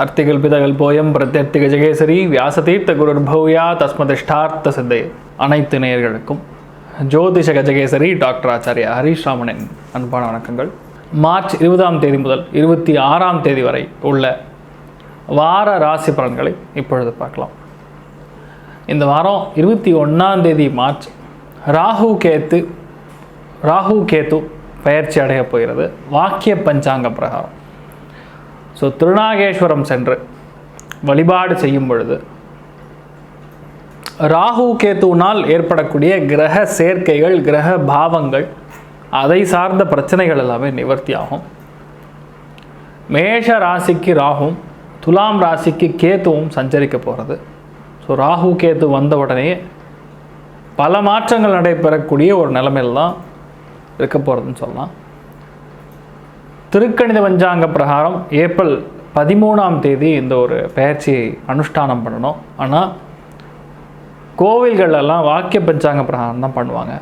அர்த்திகல்பிதகல்போயம் பிரத்யர்த்திக ஜெகேசரி வியாசதீர்த்த குருர்பௌயா தஸ்மதிஷ்டார்த்த சித்தையே. அனைத்து நேயர்களுக்கும் ஜோதிஷ கஜகேசரி டாக்டர் ஆச்சாரியா ஹரீஷ் ராமனின் அன்பான வணக்கங்கள். மார்ச் 20ஆம் தேதி முதல் 26ஆம் தேதி வரை உள்ள வார ராசி பலன்களை இப்பொழுது பார்க்கலாம். இந்த வாரம் 21ஆம் தேதி மார்ச் ராகு கேத்து பயிற்சி அடைய போகிறது வாக்கிய பஞ்சாங்க பிரகாரம். ஸோ திருநாகேஸ்வரம் சென்று வழிபாடு செய்யும் பொழுது ராகு கேத்துவினால் ஏற்படக்கூடிய கிரக சேர்க்கைகள், கிரக பாவங்கள், அதை சார்ந்த பிரச்சனைகள் எல்லாமே நிவர்த்தி ஆகும். மேஷ ராசிக்கு ராகுவும் துலாம் ராசிக்கு கேத்துவும் சஞ்சரிக்க போகிறது. ஸோ ராகு கேத்து வந்த உடனே பல மாற்றங்கள் நடைபெறக்கூடிய ஒரு நிலைமையில் தான் இருக்க போகிறதுன்னு சொல்லலாம். திருக்கணித பஞ்சாங்க பிரகாரம் ஏப்ரல் 13ஆம் தேதி இந்த ஒரு பயிற்சியை அனுஷ்டானம் பண்ணணும். ஆனால் கோவில்களெல்லாம் வாக்கிய பஞ்சாங்க பிரகாரம் தான் பண்ணுவாங்க.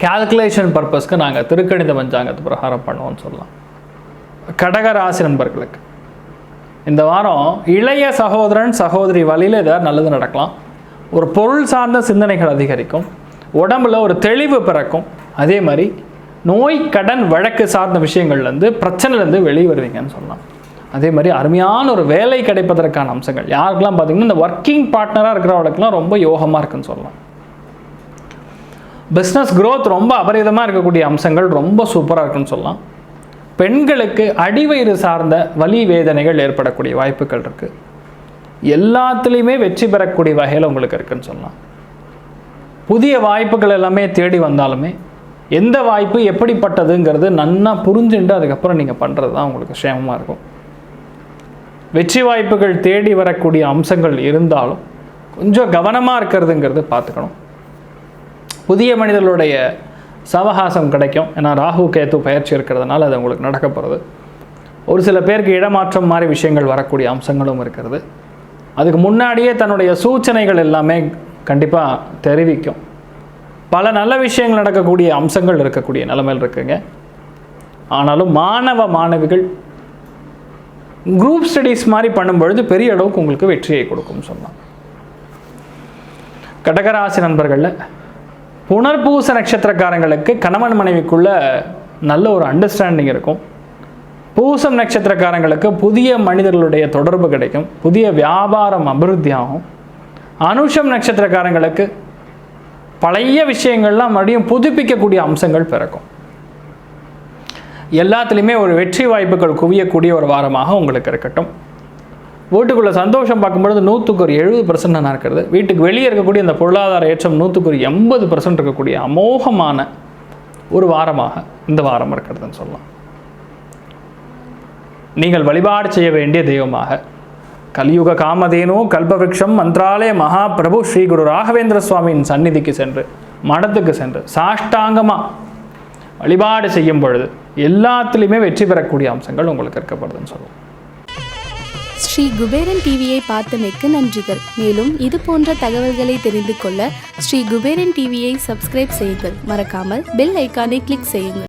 கால்குலேஷன் பர்பஸ்க்கு நாங்கள் திருக்கணித பஞ்சாங்கத்து பிரகாரம் பண்ணுவோம்னு சொல்லலாம். கடகராசி நண்பர்களுக்கு இந்த வாரம் இளைய சகோதரன் சகோதரி வழியில் ஏதாவது நல்லது நடக்கலாம். ஒரு பொருள் சார்ந்த சிந்தனைகள் அதிகரிக்கும். உடம்புல ஒரு தெளிவு பிறக்கும். அதே மாதிரி நோய் கடன் வழக்கு சார்ந்த விஷயங்கள்லேருந்து பிரச்சனைலேருந்து வெளியே வருவீங்கன்னு சொல்லலாம். அதே மாதிரி அருமையான ஒரு வேலை கிடைப்பதற்கான அம்சங்கள் யாருக்கெல்லாம் பார்த்தீங்கன்னா இந்த ஒர்க்கிங் பார்ட்னராக இருக்கிறவங்களுக்குலாம் ரொம்ப யோகமாக இருக்குன்னு சொல்லலாம். பிஸ்னஸ் க்ரோத் ரொம்ப அபரிதமாக இருக்கக்கூடிய அம்சங்கள் ரொம்ப சூப்பராக இருக்குன்னு சொல்லலாம். பெண்களுக்கு அடிவயிறு சார்ந்த வலி வேதனைகள் ஏற்படக்கூடிய வாய்ப்புகள் இருக்குது. எல்லாத்துலேயுமே வெற்றி பெறக்கூடிய வகையில் உங்களுக்கு இருக்குன்னு சொல்லலாம். புதிய வாய்ப்புகள் எல்லாமே தேடி வந்தாலுமே எந்த வாய்ப்பு எப்படிப்பட்டதுங்கிறது நன்னா புரிஞ்சுட்டு அதுக்கப்புறம் நீங்கள் பண்ணுறது தான் உங்களுக்கு சேமமாக இருக்கும். வெற்றி வாய்ப்புகள் தேடி வரக்கூடிய அம்சங்கள் இருந்தாலும் கொஞ்சம் கவனமாக இருக்கிறதுங்கிறது பார்த்துக்கணும். புதிய மனிதர்களுடைய சவகாசம் கிடைக்கும். ஏன்னா ராகு கேத்து பயிற்சி இருக்கிறதுனால அது உங்களுக்கு நடக்க போகிறது. ஒரு சில பேருக்கு இடமாற்றம் மாதிரி விஷயங்கள் வரக்கூடிய அம்சங்களும் இருக்கிறது. அதுக்கு முன்னாடியே தன்னுடைய சூச்சனைகள் எல்லாமே கண்டிப்பாக தெரிவிக்கும். பல நல்ல விஷயங்கள் நடக்கக்கூடிய அம்சங்கள் இருக்கக்கூடிய நிலைமையில் இருக்குங்க. ஆனாலும் மாணவிகள் குரூப் ஸ்டடீஸ் மாதிரி பண்ணும்பொழுது பெரிய அளவுக்கு உங்களுக்கு வெற்றியை கொடுக்கும்னு சொல்லலாம். கடகராசி நண்பர்களில் புனர்பூச நட்சத்திரக்காரங்களுக்கு கணவன் மனைவிக்குள்ள நல்ல ஒரு அண்டர்ஸ்டாண்டிங் இருக்கும். பூசம் நட்சத்திரக்காரங்களுக்கு புதிய மனிதர்களுடைய தொடர்பு கிடைக்கும். புதிய வியாபாரம் அபிவிருத்தியாகும். அனுஷம் நட்சத்திரக்காரங்களுக்கு பழைய விஷயங்கள்லாம் மறுபடியும் புதுப்பிக்கக்கூடிய அம்சங்கள் பிறக்கும். எல்லாத்துலேயுமே ஒரு வெற்றி வாய்ப்புகள் குவியக்கூடிய ஒரு வாரமாக உங்களுக்கு இருக்கட்டும். வீட்டுக்குள்ளே சந்தோஷம் பார்க்கும்பொழுது 100% நல்லா இருக்கிறது. வீட்டுக்கு வெளியே இருக்கக்கூடிய இந்த பொருளாதார ஏற்றம் 180% இருக்கக்கூடிய அமோகமான ஒரு வாரமாக இந்த வாரம் இருக்கிறதுன்னு சொல்லலாம். நீங்கள் வழிபாடு செய்ய வேண்டிய தெய்வமாக கலியுக காமதேனு கல்பவிருக்ஷம் மந்த்ராலய மகாபிரபு ஸ்ரீ குரு ராகவேந்திர சுவாமியின் சந்நிதிக்கு சென்று மடத்துக்கு சென்று சாஷ்டாங்கமாக வழிபாடு செய்யும் பொழுது எல்லாத்துலேயுமே வெற்றி பெறக்கூடிய அம்சங்கள் உங்களுக்கு இருக்கப்படுதுன்னு சொல்லுவோம். ஸ்ரீ குபேரன் டிவியை பார்த்தமைக்கு நன்றிகள். மேலும் இது போன்ற தகவல்களை தெரிந்து கொள்ள ஸ்ரீ குபேரன் டிவியை சப்ஸ்கிரைப் செய்யுங்கள். மறக்காமல் பெல் ஐக்கானை கிளிக் செய்யுங்கள்.